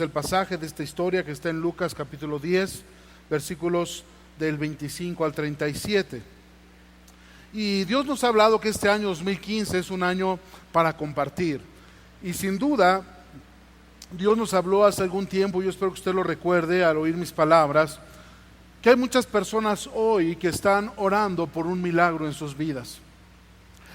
el pasaje de esta historia que está en Lucas capítulo 10, versículos del 25 al 37. Y Dios nos ha hablado que este año 2015 es un año para compartir. Y sin duda, Dios nos habló hace algún tiempo, yo espero que usted lo recuerde al oír mis palabras, que hay muchas personas hoy que están orando por un milagro en sus vidas.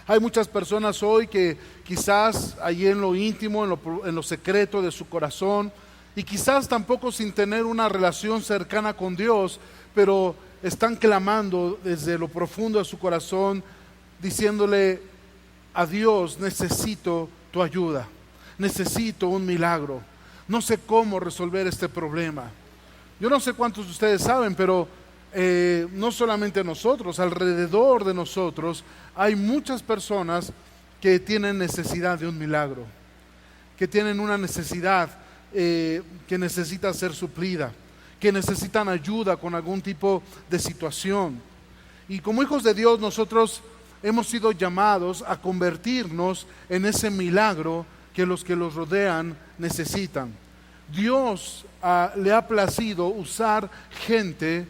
Hay muchas personas hoy que quizás allí en lo íntimo, en lo secreto de su corazón, y quizás tampoco sin tener una relación cercana con Dios, pero están clamando desde lo profundo de su corazón, diciéndole a Dios: necesito tu ayuda, necesito un milagro, no sé cómo resolver este problema. Yo no sé cuántos de ustedes saben, pero no solamente nosotros, alrededor de nosotros hay muchas personas que tienen necesidad de un milagro, que tienen una necesidad que necesita ser suplida, que necesitan ayuda con algún tipo de situación. Y como hijos de Dios nosotros hemos sido llamados a convertirnos en ese milagro que los rodean necesitan. Dios le ha placido usar gente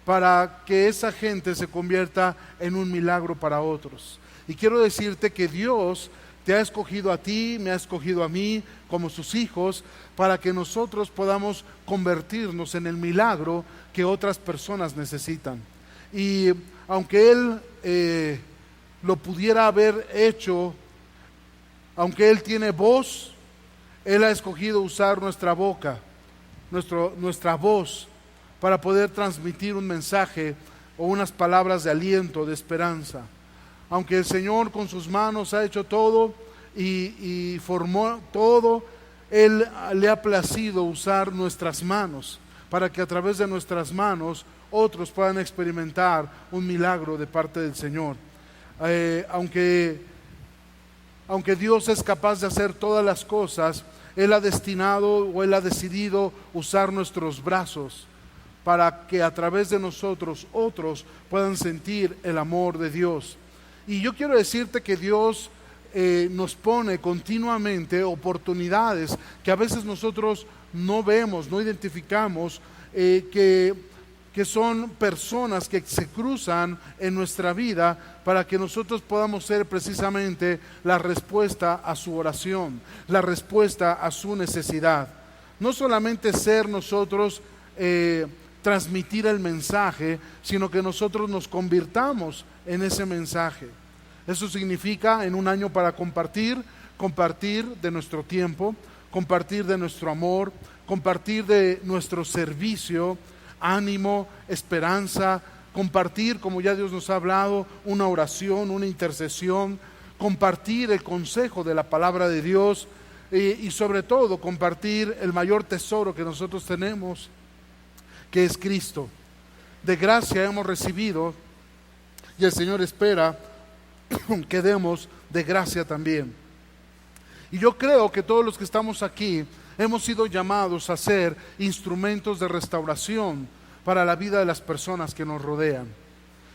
para que esa gente se convierta en un milagro para otros. Y quiero decirte que Dios te ha escogido a ti, me ha escogido a mí como sus hijos, para que nosotros podamos convertirnos en el milagro que otras personas necesitan. Y aunque Él lo pudiera haber hecho, aunque Él tiene voz, Él ha escogido usar nuestra boca, nuestra voz, para poder transmitir un mensaje o unas palabras de aliento, de esperanza. Aunque el Señor con sus manos ha hecho todo y formó todo, Él le ha placido usar nuestras manos para que a través de nuestras manos otros puedan experimentar un milagro de parte del Señor. Aunque Dios es capaz de hacer todas las cosas, Él ha destinado o Él ha decidido usar nuestros brazos para que a través de nosotros otros puedan sentir el amor de Dios. Y yo quiero decirte que Dios nos pone continuamente oportunidades que a veces nosotros no vemos, no identificamos, que son personas que se cruzan en nuestra vida para que nosotros podamos ser precisamente la respuesta a su oración, la respuesta a su necesidad. No solamente ser nosotros transmitir el mensaje, sino que nosotros nos convirtamos en ese mensaje. Eso significa en un año para compartir de nuestro tiempo, compartir de nuestro amor, compartir de nuestro servicio, ánimo, esperanza, compartir, como ya Dios nos ha hablado, una oración, una intercesión, compartir el consejo de la palabra de Dios y sobre todo compartir el mayor tesoro que nosotros tenemos, que es Cristo. De gracia hemos recibido y el Señor espera que demos de gracia también. Y yo creo que todos los que estamos aquí hemos sido llamados a ser instrumentos de restauración para la vida de las personas que nos rodean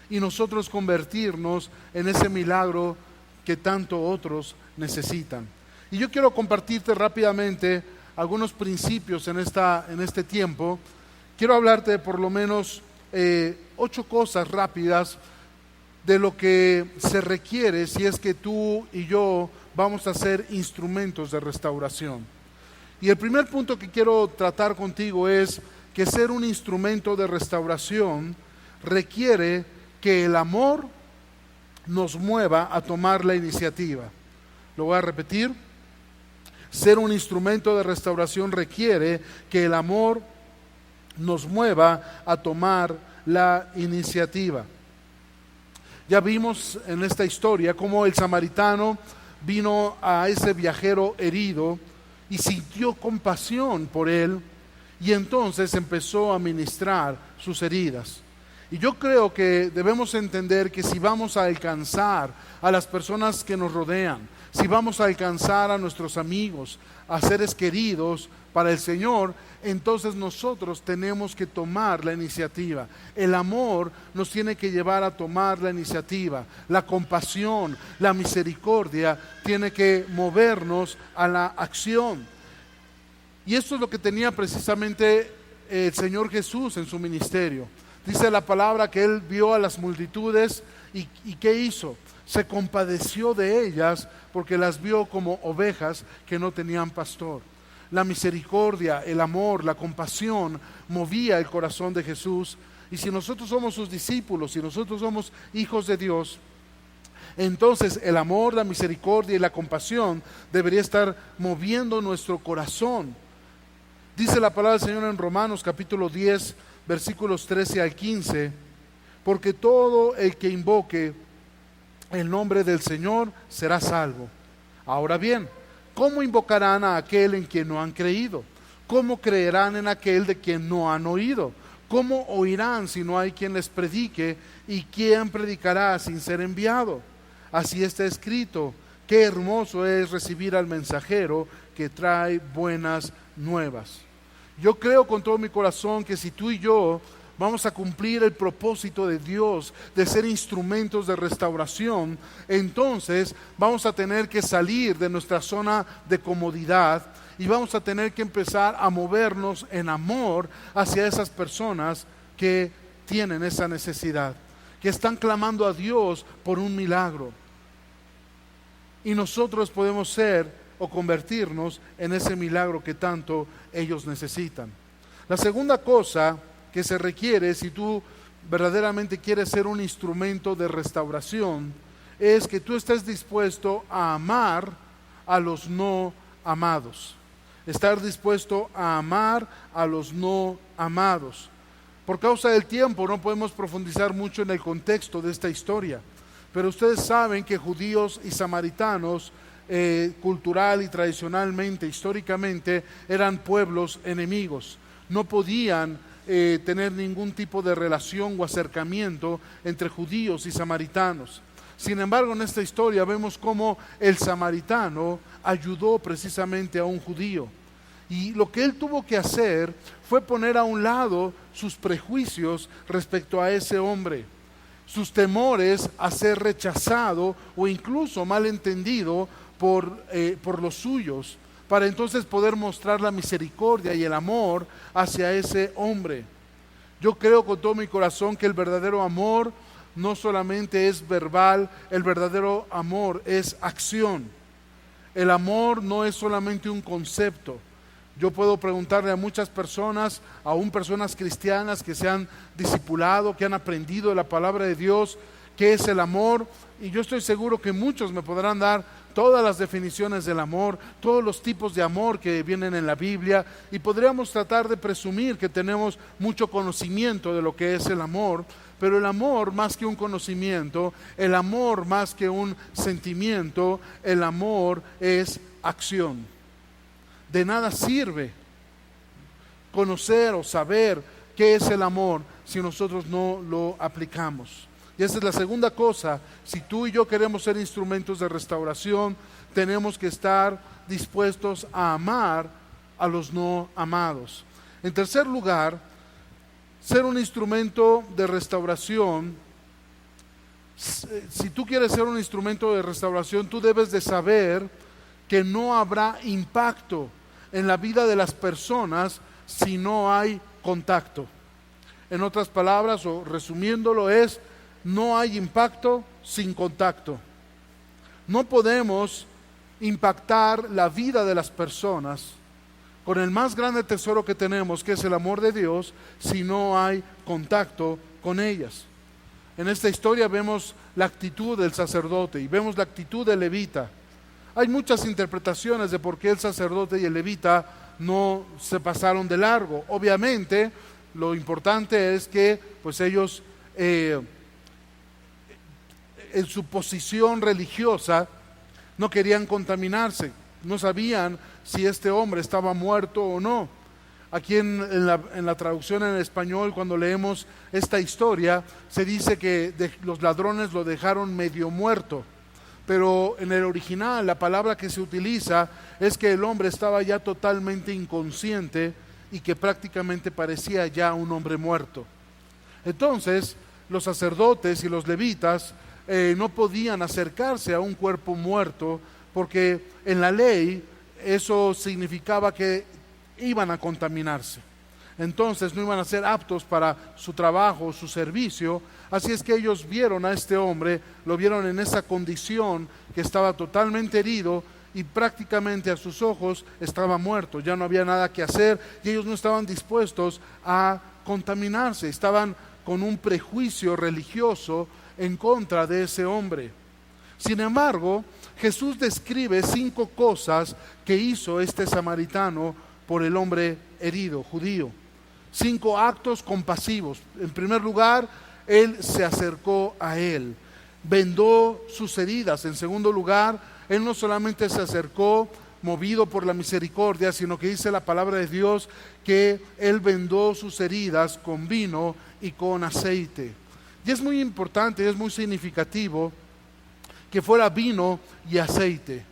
y nosotros convertirnos en ese milagro que tanto otros necesitan. Y yo quiero compartirte rápidamente algunos principios en este tiempo. Quiero hablarte de por lo menos 8 cosas rápidas de lo que se requiere si es que tú y yo vamos a ser instrumentos de restauración. Y el primer punto que quiero tratar contigo es que ser un instrumento de restauración requiere que el amor nos mueva a tomar la iniciativa. Lo voy a repetir. Ser un instrumento de restauración requiere que el amor nos mueva a tomar la iniciativa. Ya vimos en esta historia cómo el samaritano vino a ese viajero herido y sintió compasión por él y entonces empezó a ministrar sus heridas. Y yo creo que debemos entender que si vamos a alcanzar a las personas que nos rodean, si vamos a alcanzar a nuestros amigos, a seres queridos para el Señor, entonces nosotros tenemos que tomar la iniciativa. El amor nos tiene que llevar a tomar la iniciativa. La compasión, la misericordia tiene que movernos a la acción. Y esto es lo que tenía precisamente el Señor Jesús en su ministerio. Dice la palabra que Él vio a las multitudes y ¿qué hizo? Se compadeció de ellas porque las vio como ovejas que no tenían pastor. La misericordia, el amor, la compasión movía el corazón de Jesús. Y si nosotros somos sus discípulos, si nosotros somos hijos de Dios, entonces el amor, la misericordia y la compasión debería estar moviendo nuestro corazón. Dice la palabra del Señor en Romanos capítulo 10, versículos 13 al 15, porque todo el que invoque el nombre del Señor será salvo. Ahora bien, ¿cómo invocarán a aquel en quien no han creído? ¿Cómo creerán en aquel de quien no han oído? ¿Cómo oirán si no hay quien les predique? ¿Y quién predicará sin ser enviado? Así está escrito, qué hermoso es recibir al mensajero que trae buenas nuevas. Yo creo con todo mi corazón que si tú y yo vamos a cumplir el propósito de Dios de ser instrumentos de restauración, entonces vamos a tener que salir de nuestra zona de comodidad y vamos a tener que empezar a movernos en amor hacia esas personas que tienen esa necesidad, que están clamando a Dios por un milagro. Y nosotros podemos ser o convertirnos en ese milagro que tanto ellos necesitan. La segunda cosa que se requiere si tú verdaderamente quieres ser un instrumento de restauración es que tú estés dispuesto a amar a los no amados. Estar dispuesto a amar a los no amados. Por causa del tiempo no podemos profundizar mucho en el contexto de esta historia, pero ustedes saben que judíos y samaritanos cultural y tradicionalmente, históricamente, eran pueblos enemigos. No podían tener ningún tipo de relación o acercamiento entre judíos y samaritanos. Sin embargo, en esta historia vemos cómo el samaritano ayudó precisamente a un judío. Y lo que él tuvo que hacer fue poner a un lado sus prejuicios respecto a ese hombre, sus temores a ser rechazado o incluso malentendido por los suyos, para entonces poder mostrar la misericordia y el amor hacia ese hombre. Yo creo con todo mi corazón que el verdadero amor no solamente es verbal, el verdadero amor es acción. El amor no es solamente un concepto. Yo puedo preguntarle a muchas personas, aún personas cristianas que se han discipulado, que han aprendido de la palabra de Dios, qué es el amor, y yo estoy seguro que muchos me podrán dar todas las definiciones del amor, todos los tipos de amor que vienen en la Biblia, y podríamos tratar de presumir que tenemos mucho conocimiento de lo que es el amor, pero el amor más que un conocimiento, el amor más que un sentimiento, el amor es acción. De nada sirve conocer o saber qué es el amor si nosotros no lo aplicamos. Y esa es la segunda cosa. Si tú y yo queremos ser instrumentos de restauración, tenemos que estar dispuestos a amar a los no amados. En tercer lugar, ser un instrumento de restauración. Si tú quieres ser un instrumento de restauración, tú debes de saber que no habrá impacto en la vida de las personas si no hay contacto. En otras palabras, o resumiéndolo, es: no hay impacto sin contacto. No podemos impactar la vida de las personas con el más grande tesoro que tenemos, que es el amor de Dios, si no hay contacto con ellas. En esta historia vemos la actitud del sacerdote y vemos la actitud del levita. Hay muchas interpretaciones de por qué el sacerdote y el levita no se pasaron de largo. Obviamente, lo importante es que pues ellos en su posición religiosa no querían contaminarse, no sabían si este hombre estaba muerto o no. Aquí en la traducción en español, cuando leemos esta historia, se dice que los ladrones lo dejaron medio muerto. Pero en el original la palabra que se utiliza es que el hombre estaba ya totalmente inconsciente y que prácticamente parecía ya un hombre muerto. Entonces, los sacerdotes y los levitas no podían acercarse a un cuerpo muerto, porque en la ley eso significaba que iban a contaminarse. Entonces no iban a ser aptos para su trabajo, su servicio. Así es que ellos vieron a este hombre, lo vieron en esa condición, que estaba totalmente herido y prácticamente a sus ojos estaba muerto. Ya no había nada que hacer y ellos no estaban dispuestos a contaminarse. Estaban con un prejuicio religioso en contra de ese hombre. Sin embargo, Jesús describe 5 cosas que hizo este samaritano por el hombre herido, judío. 5 actos compasivos. En primer lugar, Él se acercó a él, vendó sus heridas. En segundo lugar, Él no solamente se acercó movido por la misericordia, sino que dice la palabra de Dios que Él vendó sus heridas con vino y con aceite. Y es muy importante, es muy significativo que fuera vino y aceite.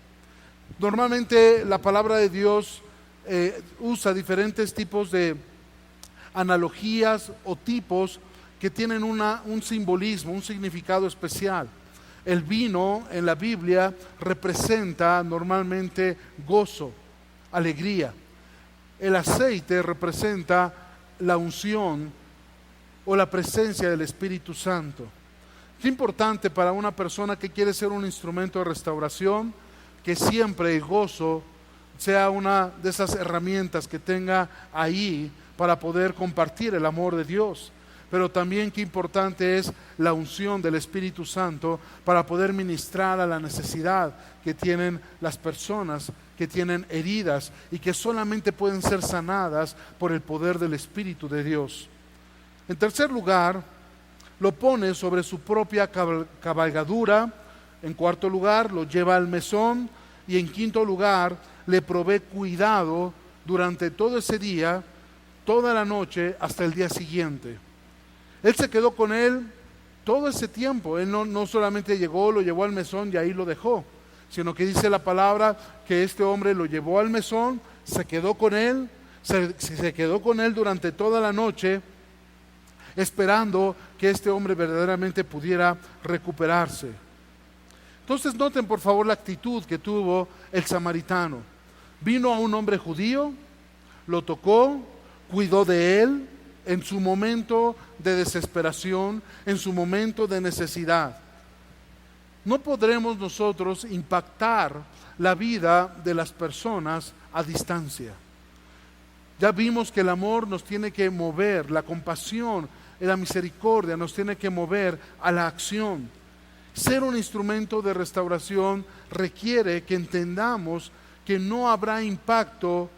Normalmente la palabra de Dios usa diferentes tipos de analogías o tipos que tienen un simbolismo, un significado especial. El vino en la Biblia representa normalmente gozo, alegría. El aceite representa la unción o la presencia del Espíritu Santo. Qué importante para una persona que quiere ser un instrumento de restauración, que siempre el gozo sea una de esas herramientas que tenga ahí para poder compartir el amor de Dios. Pero también qué importante es la unción del Espíritu Santo para poder ministrar a la necesidad que tienen las personas que tienen heridas y que solamente pueden ser sanadas por el poder del Espíritu de Dios. En tercer lugar, lo pone sobre su propia cabalgadura. En cuarto lugar, lo lleva al mesón. Y en quinto lugar, le provee cuidado durante todo ese día, toda la noche, hasta el día siguiente. Él se quedó con él todo ese tiempo. Él no solamente llegó, lo llevó al mesón y ahí lo dejó, sino que dice la palabra que este hombre lo llevó al mesón, se quedó con él, se quedó con él durante toda la noche, esperando que este hombre verdaderamente pudiera recuperarse. Entonces noten por favor la actitud que tuvo el samaritano. Vino a un hombre judío, lo tocó, cuidó de él en su momento de desesperación, en su momento de necesidad. No podremos nosotros impactar la vida de las personas a distancia. Ya vimos que el amor nos tiene que mover, la compasión y la misericordia nos tiene que mover a la acción. Ser un instrumento de restauración requiere que entendamos que no habrá impacto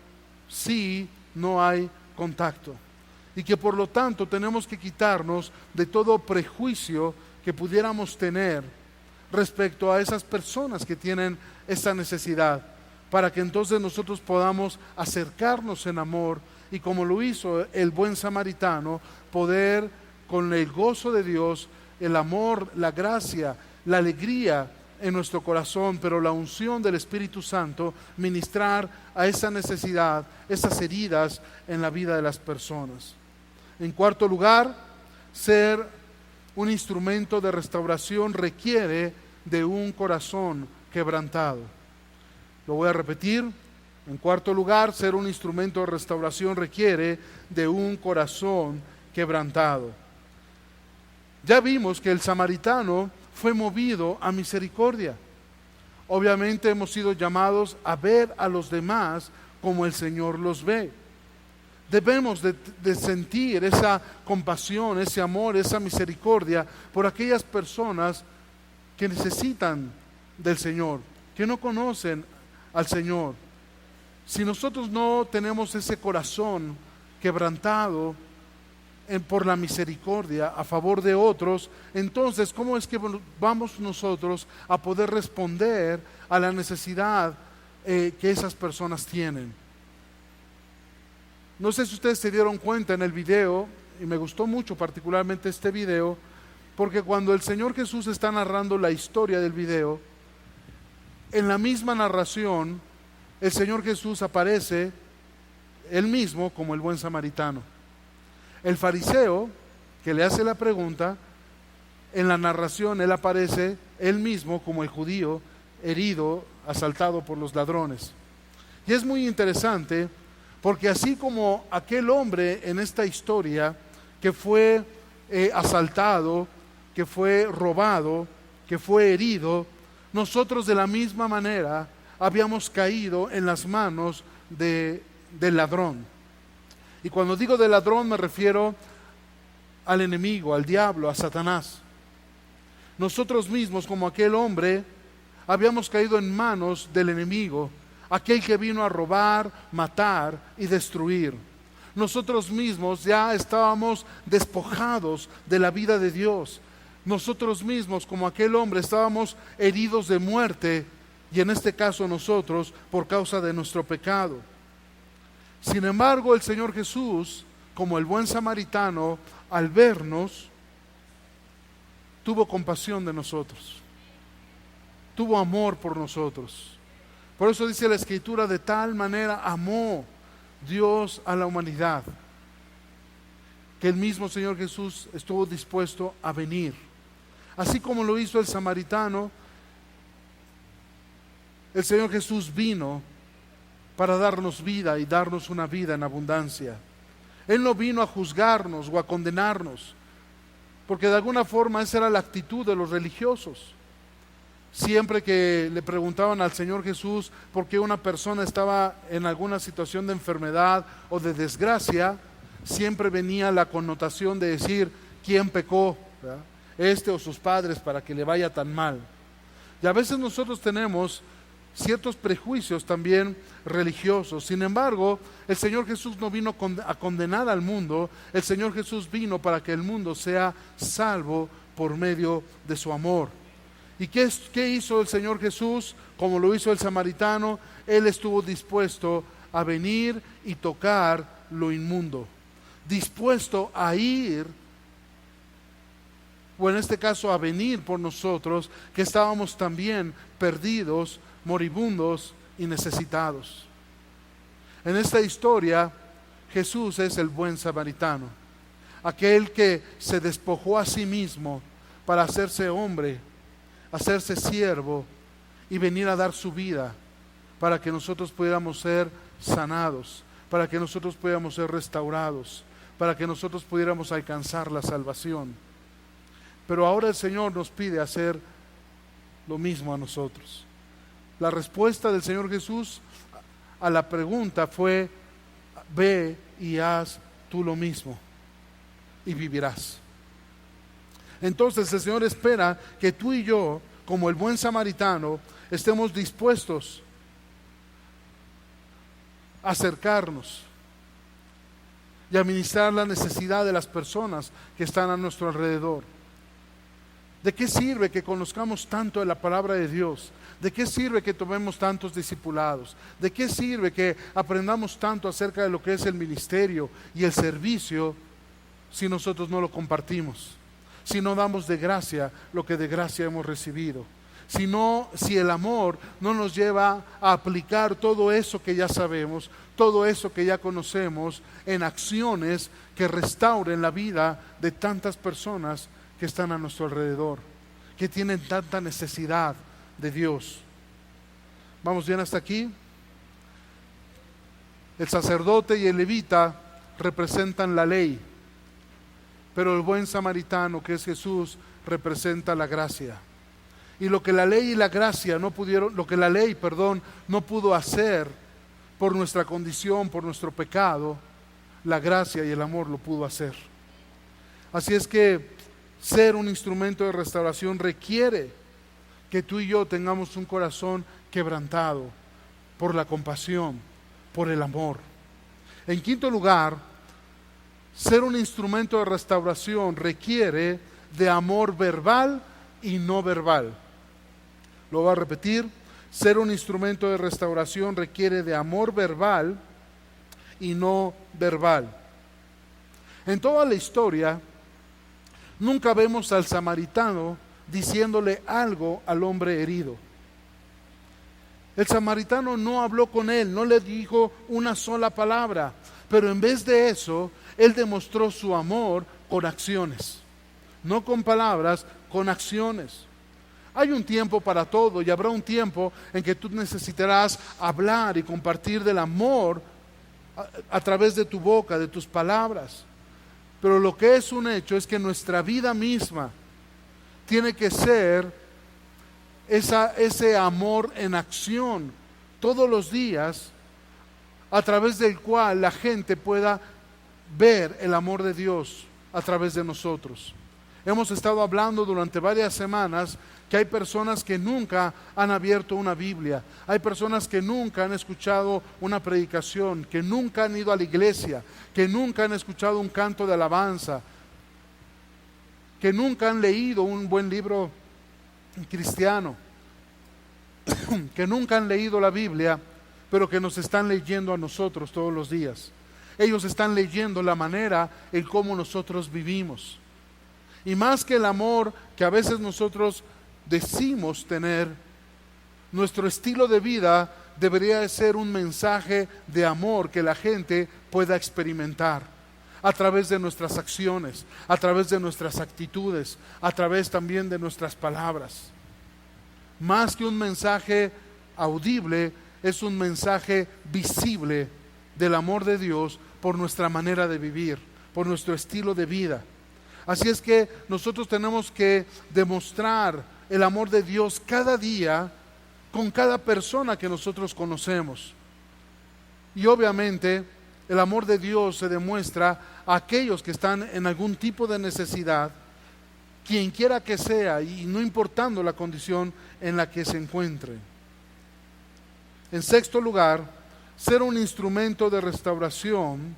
si no hay contacto. Y que por lo tanto tenemos que quitarnos de todo prejuicio que pudiéramos tener respecto a esas personas que tienen esa necesidad, para que entonces nosotros podamos acercarnos en amor y, como lo hizo el buen samaritano, poder con el gozo de Dios, el amor, la gracia, la alegría en nuestro corazón, pero la unción del Espíritu Santo, ministrar a esa necesidad, esas heridas en la vida de las personas. En cuarto lugar, ser un instrumento de restauración requiere de un corazón quebrantado. Lo voy a repetir. En cuarto lugar, ser un instrumento de restauración requiere de un corazón quebrantado. Ya vimos que el samaritano fue movido a misericordia. Obviamente hemos sido llamados a ver a los demás como el Señor los ve. Debemos de sentir esa compasión, ese amor, esa misericordia por aquellas personas que necesitan del Señor, que no conocen al Señor. Si nosotros no tenemos ese corazón quebrantado por la misericordia a favor de otros, entonces ¿cómo es que vamos nosotros a poder responder a la necesidad que esas personas tienen? No sé si ustedes se dieron cuenta en el video, y me gustó mucho particularmente este video, porque cuando el Señor Jesús está narrando la historia del video, en la misma narración, el Señor Jesús aparece él mismo como el buen samaritano. El fariseo que le hace la pregunta, en la narración él aparece él mismo como el judío herido, asaltado por los ladrones. Y es muy interesante Porque así como aquel hombre en esta historia que fue asaltado, que fue robado, que fue herido, nosotros de la misma manera habíamos caído en las manos del ladrón. Y cuando digo del ladrón me refiero al enemigo, al diablo, a Satanás. Nosotros mismos, como aquel hombre, habíamos caído en manos del enemigo, aquel que vino a robar, matar y destruir. Nosotros mismos ya estábamos despojados de la vida de Dios. Nosotros mismos, como aquel hombre, estábamos heridos de muerte, y en este caso nosotros, por causa de nuestro pecado. Sin embargo, el Señor Jesús, como el buen samaritano, al vernos, tuvo compasión de nosotros, tuvo amor por nosotros. Por eso dice la Escritura: de tal manera amó Dios a la humanidad, que el mismo Señor Jesús estuvo dispuesto a venir. Así como lo hizo el samaritano, el Señor Jesús vino para darnos vida y darnos una vida en abundancia. Él no vino a juzgarnos o a condenarnos, porque de alguna forma esa era la actitud de los religiosos. Siempre que le preguntaban al Señor Jesús por qué una persona estaba en alguna situación de enfermedad o de desgracia, siempre venía la connotación de decir: ¿quién pecó? ¿verdad? Este o sus padres, para que le vaya tan mal. Y a veces nosotros tenemos ciertos prejuicios también religiosos. Sin embargo, el Señor Jesús no vino a condenar al mundo. El Señor Jesús vino para que el mundo sea salvo por medio de su amor. ¿Y qué hizo el Señor Jesús? Como lo hizo el samaritano, Él estuvo dispuesto a venir y tocar lo inmundo, dispuesto a ir, o en este caso a venir por nosotros, que estábamos también perdidos, moribundos y necesitados. En esta historia, Jesús es el buen samaritano, aquel que se despojó a sí mismo para hacerse hombre, hacerse siervo y venir a dar su vida para que nosotros pudiéramos ser sanados, para que nosotros pudiéramos ser restaurados, para que nosotros pudiéramos alcanzar la salvación. Pero ahora el Señor nos pide hacer lo mismo a nosotros. La respuesta del Señor Jesús a la pregunta fue: ve y haz tú lo mismo y vivirás. Entonces el Señor espera que tú y yo, como el buen samaritano, estemos dispuestos a acercarnos y a ministrar la necesidad de las personas que están a nuestro alrededor. ¿De qué sirve que conozcamos tanto de la palabra de Dios? ¿De qué sirve que tomemos tantos discipulados? ¿De qué sirve que aprendamos tanto acerca de lo que es el ministerio y el servicio si nosotros no lo compartimos? Si no damos de gracia lo que de gracia hemos recibido. Si el amor no nos lleva a aplicar todo eso que ya sabemos, todo eso que ya conocemos, en acciones que restauren la vida de tantas personas que están a nuestro alrededor, que tienen tanta necesidad de Dios. ¿Vamos bien hasta aquí? El sacerdote y el levita representan la ley, pero el buen samaritano, que es Jesús, representa la gracia. Y lo que la ley y la gracia no pudo hacer por nuestra condición, por nuestro pecado, la gracia y el amor lo pudo hacer. Así es que ser un instrumento de restauración requiere que tú y yo tengamos un corazón quebrantado por la compasión, por el amor. En quinto lugar, ser un instrumento de restauración requiere de amor verbal y no verbal. Lo voy a repetir: ser un instrumento de restauración requiere de amor verbal y no verbal. En toda la historia, nunca vemos al samaritano diciéndole algo al hombre herido. El samaritano no habló con él, no le dijo una sola palabra, pero en vez de eso, él demostró su amor con acciones, no con palabras, con acciones. Hay un tiempo para todo y habrá un tiempo en que tú necesitarás hablar y compartir del amor a través de tu boca, de tus palabras. Pero lo que es un hecho es que nuestra vida misma tiene que ser ese amor en acción todos los días, a través del cual la gente pueda ver el amor de Dios a través de nosotros. Hemos estado hablando durante varias semanas que hay personas que nunca han abierto una Biblia, hay personas que nunca han escuchado una predicación, que nunca han ido a la iglesia, que nunca han escuchado un canto de alabanza, que nunca han leído un buen libro cristiano, que nunca han leído la Biblia, pero que nos están leyendo a nosotros todos los días. Ellos están leyendo la manera en cómo nosotros vivimos. Y más que el amor que a veces nosotros decimos tener, nuestro estilo de vida debería de ser un mensaje de amor que la gente pueda experimentar a través de nuestras acciones, a través de nuestras actitudes, a través también de nuestras palabras. Más que un mensaje audible, es un mensaje visible del amor de Dios por nuestra manera de vivir, por nuestro estilo de vida. Así es que nosotros tenemos que demostrar el amor de Dios cada día con cada persona que nosotros conocemos. Y obviamente el amor de Dios se demuestra a aquellos que están en algún tipo de necesidad, quien quiera que sea, y no importando la condición en la que se encuentre. En sexto lugar, ser un instrumento de restauración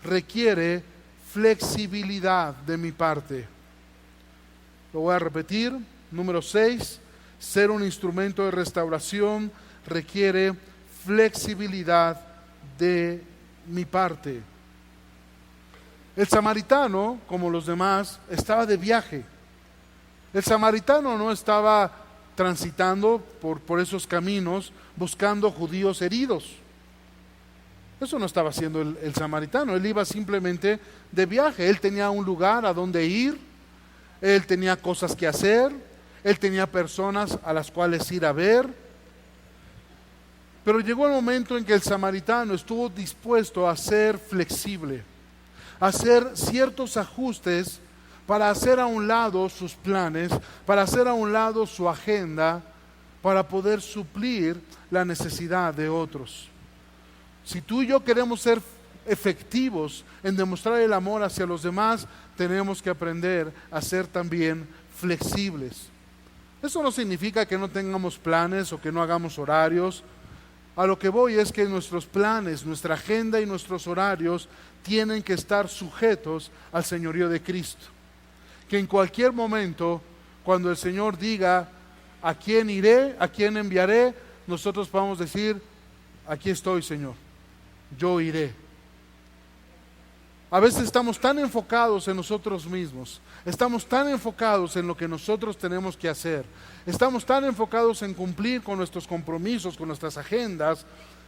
requiere flexibilidad de mi parte. Lo voy a repetir. Número 6, ser un instrumento de restauración requiere flexibilidad de mi parte. El samaritano, como los demás, estaba de viaje. El samaritano no estaba transitando por esos caminos buscando judíos heridos. Eso no estaba haciendo el samaritano. Él iba simplemente de viaje. Él tenía un lugar a donde ir, él tenía cosas que hacer, él tenía personas a las cuales ir a ver. Pero llegó el momento en que el samaritano estuvo dispuesto a ser flexible, a hacer ciertos ajustes para hacer a un lado sus planes, para hacer a un lado su agenda, para poder suplir la necesidad de otros. Si tú y yo queremos ser efectivos en demostrar el amor hacia los demás, tenemos que aprender a ser también flexibles. Eso no significa que no tengamos planes o que no hagamos horarios. A lo que voy es que nuestros planes, nuestra agenda y nuestros horarios tienen que estar sujetos al señorío de Cristo. Que en cualquier momento, cuando el Señor diga a quién iré, a quién enviaré, nosotros podamos decir: aquí estoy, Señor, yo iré. A veces estamos tan enfocados en nosotros mismos, estamos tan enfocados en lo que nosotros tenemos que hacer, estamos tan enfocados en cumplir con nuestros compromisos, con nuestras agendas,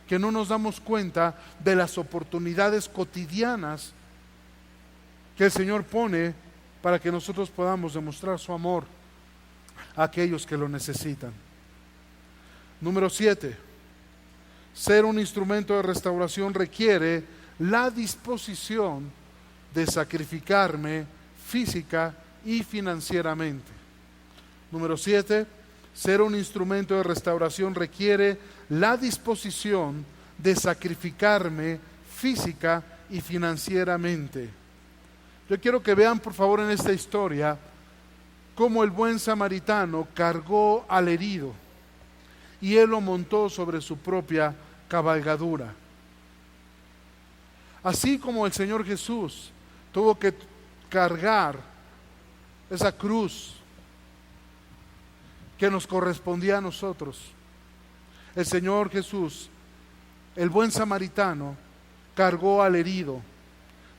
que no nos damos cuenta de las oportunidades cotidianas que el Señor pone para que nosotros podamos demostrar su amor a aquellos que lo necesitan. Número 7. Ser un instrumento de restauración requiere la disposición de sacrificarme física y financieramente. Número 7. Ser un instrumento de restauración requiere la disposición de sacrificarme física y financieramente. Yo quiero que vean por favor en esta historia cómo el buen samaritano cargó al herido y él lo montó sobre su propia cabalgadura. Así como el Señor Jesús tuvo que cargar esa cruz que nos correspondía a nosotros, el Señor Jesús, el buen samaritano, cargó al herido.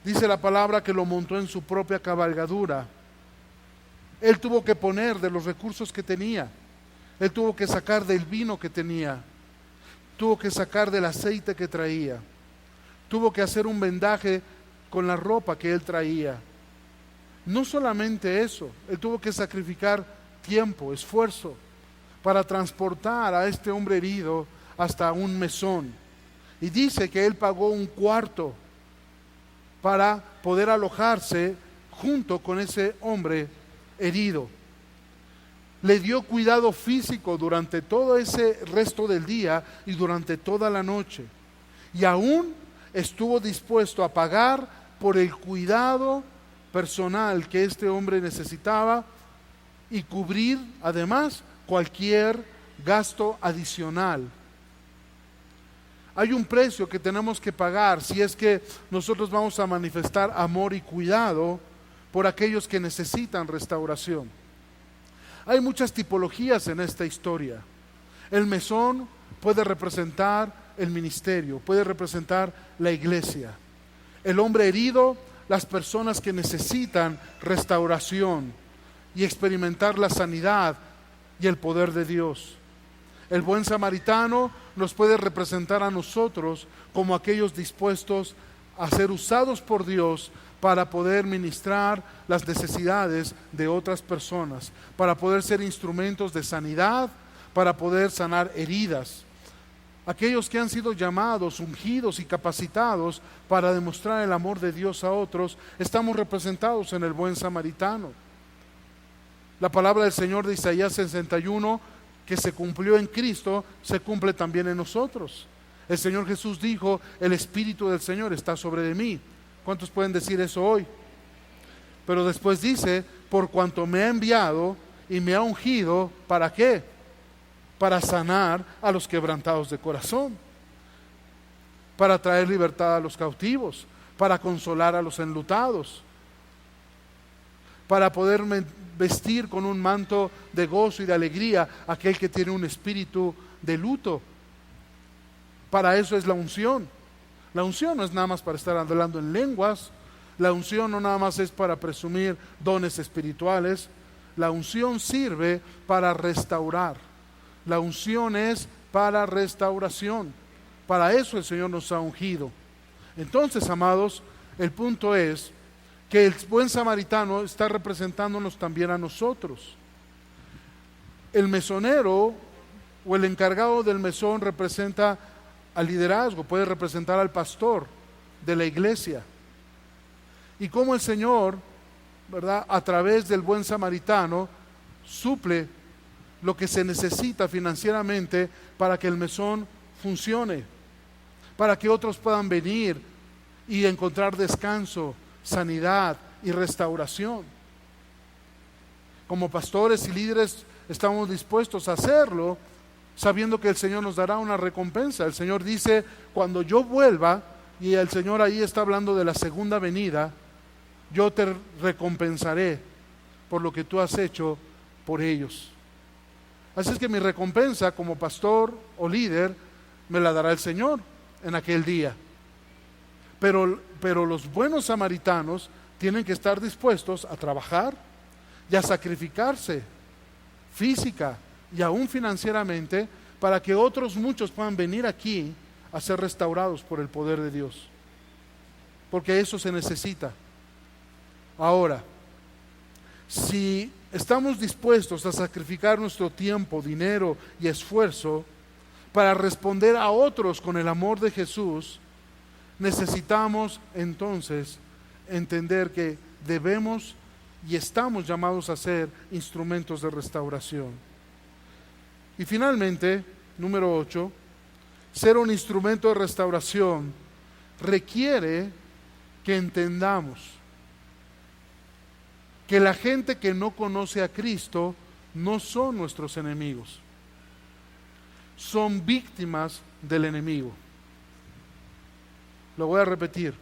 Dice la palabra que lo montó en su propia cabalgadura. Él tuvo que poner de los recursos que tenía. Él tuvo que sacar del vino que tenía. Tuvo que sacar del aceite que traía. Tuvo que hacer un vendaje con la ropa que él traía. No solamente eso, él tuvo que sacrificar tiempo, esfuerzo, para transportar a este hombre herido hasta un mesón. Y dice que él pagó un cuarto para poder alojarse junto con ese hombre herido. Le dio cuidado físico durante todo ese resto del día y durante toda la noche. Y aún estuvo dispuesto a pagar por el cuidado personal que este hombre necesitaba y cubrir además cualquier gasto adicional. Hay un precio que tenemos que pagar si es que nosotros vamos a manifestar amor y cuidado por aquellos que necesitan restauración. Hay muchas tipologías en esta historia. El mesón puede representar el ministerio, puede representar la iglesia. El hombre herido, las personas que necesitan restauración y experimentar la sanidad y el poder de Dios. El buen samaritano nos puede representar a nosotros como aquellos dispuestos a ser usados por Dios para poder ministrar las necesidades de otras personas, para poder ser instrumentos de sanidad, para poder sanar heridas. Aquellos que han sido llamados, ungidos y capacitados para demostrar el amor de Dios a otros, estamos representados en el buen samaritano. La palabra del Señor de Isaías 61, que se cumplió en Cristo, se cumple también en nosotros. El Señor Jesús dijo: el Espíritu del Señor está sobre de mí. ¿Cuántos pueden decir eso hoy? Pero después dice: por cuanto me ha enviado y me ha ungido, ¿para qué? Para sanar a los quebrantados de corazón, para traer libertad a los cautivos, para consolar a los enlutados, para poder vestir con un manto de gozo y de alegría a aquel que tiene un espíritu de luto. Para eso es la unción. La unción no es nada más para estar hablando en lenguas. La unción no nada más es para presumir dones espirituales. La unción sirve para restaurar. La unción es para restauración. Para eso el Señor nos ha ungido. Entonces, amados, el punto es que el buen samaritano está representándonos también a nosotros. El mesonero o el encargado del mesón representa al liderazgo, puede representar al pastor de la iglesia. Y cómo el Señor, ¿verdad?, a través del buen samaritano suple lo que se necesita financieramente para que el mesón funcione, para que otros puedan venir y encontrar descanso, sanidad y restauración. Como pastores y líderes estamos dispuestos a hacerlo, sabiendo que el Señor nos dará una recompensa. El Señor dice: cuando yo vuelva, y el Señor ahí está hablando de la segunda venida, yo te recompensaré por lo que tú has hecho por ellos. Así es que mi recompensa como pastor o líder me la dará el Señor en aquel día. Pero los buenos samaritanos tienen que estar dispuestos a trabajar y a sacrificarse física y aún financieramente para que otros muchos puedan venir aquí a ser restaurados por el poder de Dios. Porque eso se necesita. Ahora, si estamos dispuestos a sacrificar nuestro tiempo, dinero y esfuerzo para responder a otros con el amor de Jesús, necesitamos entonces entender que debemos y estamos llamados a ser instrumentos de restauración. Y finalmente, número 8, ser un instrumento de restauración requiere que entendamos que la gente que no conoce a Cristo no son nuestros enemigos, son víctimas del enemigo. Lo voy a repetir.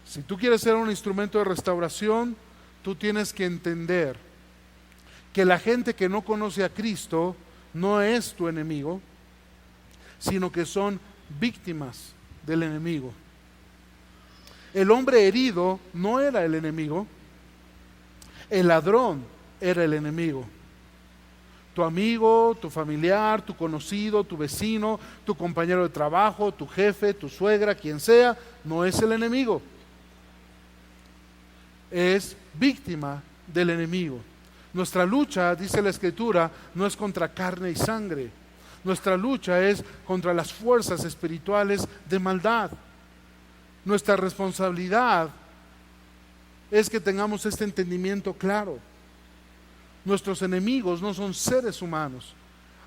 Si tú quieres ser un instrumento de restauración, tú tienes que entender que la gente que no conoce a Cristo no es tu enemigo, sino que son víctimas del enemigo. El hombre herido no era el enemigo, el ladrón era el enemigo. Tu amigo, tu familiar, tu conocido, tu vecino, tu compañero de trabajo, tu jefe, tu suegra, quien sea, no es el enemigo. Es víctima del enemigo. Nuestra lucha, dice la Escritura, no es contra carne y sangre. Nuestra lucha es contra las fuerzas espirituales de maldad. Nuestra responsabilidad es que tengamos este entendimiento claro. Nuestros enemigos no son seres humanos.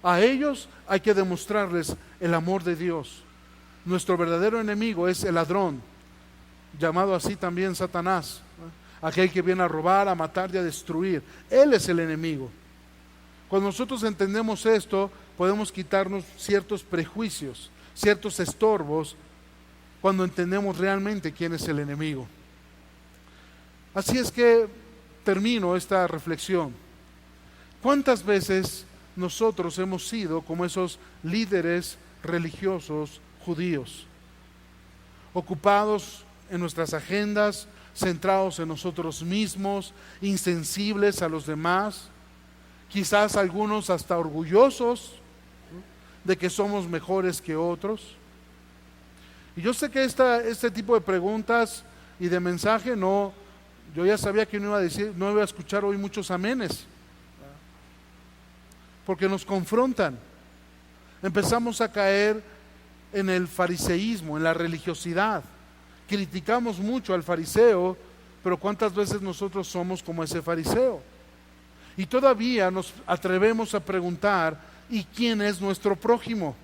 A ellos hay que demostrarles el amor de Dios. Nuestro verdadero enemigo es el ladrón, llamado así también Satanás, ¿no? Aquel que viene a robar, a matar y a destruir. Él es el enemigo. Cuando nosotros entendemos esto, podemos quitarnos ciertos prejuicios, ciertos estorbos, cuando entendemos realmente quién es el enemigo. Así es que termino esta reflexión. ¿Cuántas veces nosotros hemos sido como esos líderes religiosos judíos, ocupados en nuestras agendas, centrados en nosotros mismos, insensibles a los demás, quizás algunos hasta orgullosos, ¿no?, de que somos mejores que otros? Y yo sé que este tipo de preguntas y de mensaje yo ya sabía que no iba a escuchar hoy muchos amenes, porque nos confrontan. Empezamos a caer en el fariseísmo, en la religiosidad. Criticamos mucho al fariseo, pero ¿cuántas veces nosotros somos como ese fariseo? Y todavía nos atrevemos a preguntar, ¿y quién es nuestro prójimo?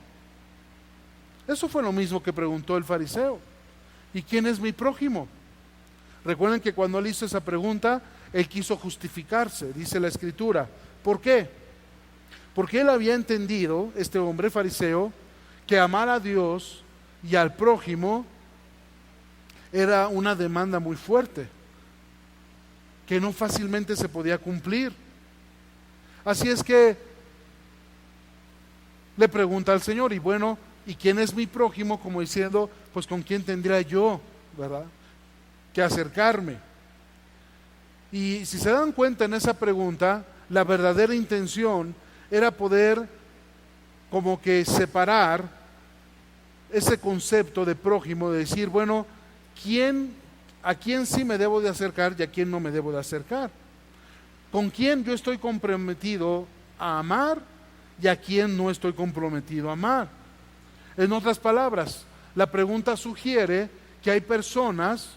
Eso fue lo mismo que preguntó el fariseo. ¿Y quién es mi prójimo? Recuerden que cuando él hizo esa pregunta, él quiso justificarse, dice la Escritura. ¿Por qué? Porque él había entendido, este hombre fariseo, que amar a Dios y al prójimo era una demanda muy fuerte, que no fácilmente se podía cumplir. Así es que le pregunta al Señor, y bueno, ¿y quién es mi prójimo? Como diciendo, pues con quién tendría yo, ¿verdad?, que acercarme. Y si se dan cuenta en esa pregunta, la verdadera intención era poder como que separar ese concepto de prójimo, de decir, bueno, ¿a quién sí me debo de acercar y a quién no me debo de acercar? ¿Con quién yo estoy comprometido a amar y a quién no estoy comprometido a amar? En otras palabras, la pregunta sugiere que hay personas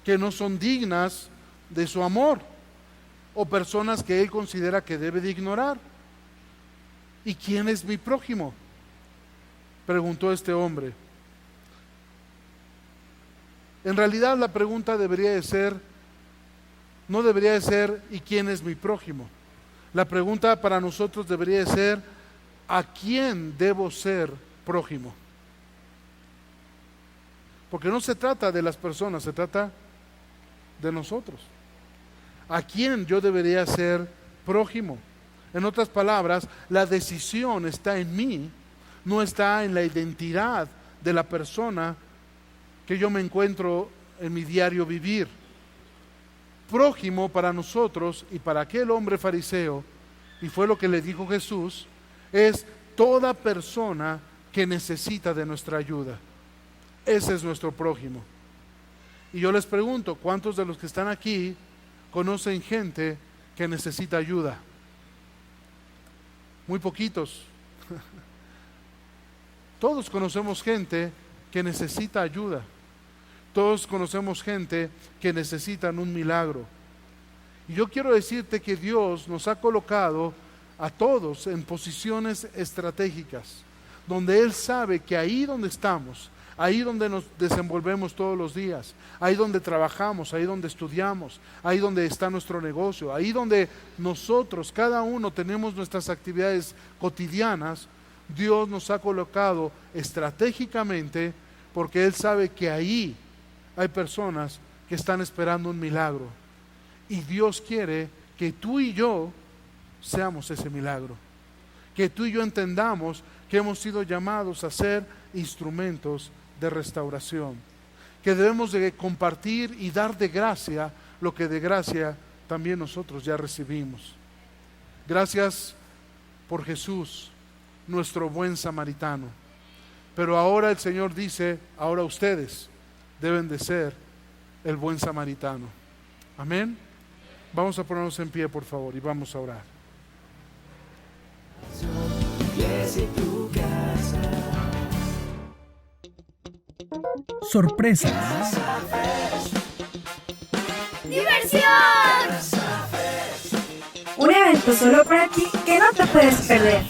que no son dignas de su amor, o personas que él considera que debe de ignorar. ¿Y quién es mi prójimo?, preguntó este hombre. En realidad la pregunta no debería de ser ¿y quién es mi prójimo? La pregunta para nosotros debería de ser ¿a quién debo ser prójimo? Porque no se trata de las personas, se trata de nosotros. ¿A quién yo debería ser prójimo? En otras palabras, la decisión está en mí, no está en la identidad de la persona que yo me encuentro en mi diario vivir. Prójimo para nosotros y para aquel hombre fariseo, y fue lo que le dijo Jesús, es toda persona que necesita de nuestra ayuda. Ese es nuestro prójimo. Y yo les pregunto, ¿cuántos de los que están aquí conocen gente que necesita ayuda? Muy poquitos. Todos conocemos gente que necesita ayuda. Todos conocemos gente que necesitan un milagro. Y yo quiero decirte que Dios nos ha colocado a todos en posiciones estratégicas, donde Él sabe que ahí donde estamos, ahí donde nos desenvolvemos todos los días, ahí donde trabajamos, ahí donde estudiamos, ahí donde está nuestro negocio, ahí donde nosotros, cada uno, tenemos nuestras actividades cotidianas, Dios nos ha colocado estratégicamente porque Él sabe que ahí hay personas que están esperando un milagro. Y Dios quiere que tú y yo seamos ese milagro. Que tú y yo entendamos que hemos sido llamados a ser instrumentos de restauración, que debemos de compartir y dar de gracia lo que de gracia también nosotros ya recibimos. Gracias por Jesús, nuestro buen samaritano. Pero ahora el Señor dice, ahora ustedes deben de ser el buen samaritano. Amén. Vamos a ponernos en pie, por favor, y vamos a orar. Sorpresas. ¡Diversión! Un evento solo para ti que no te puedes perder.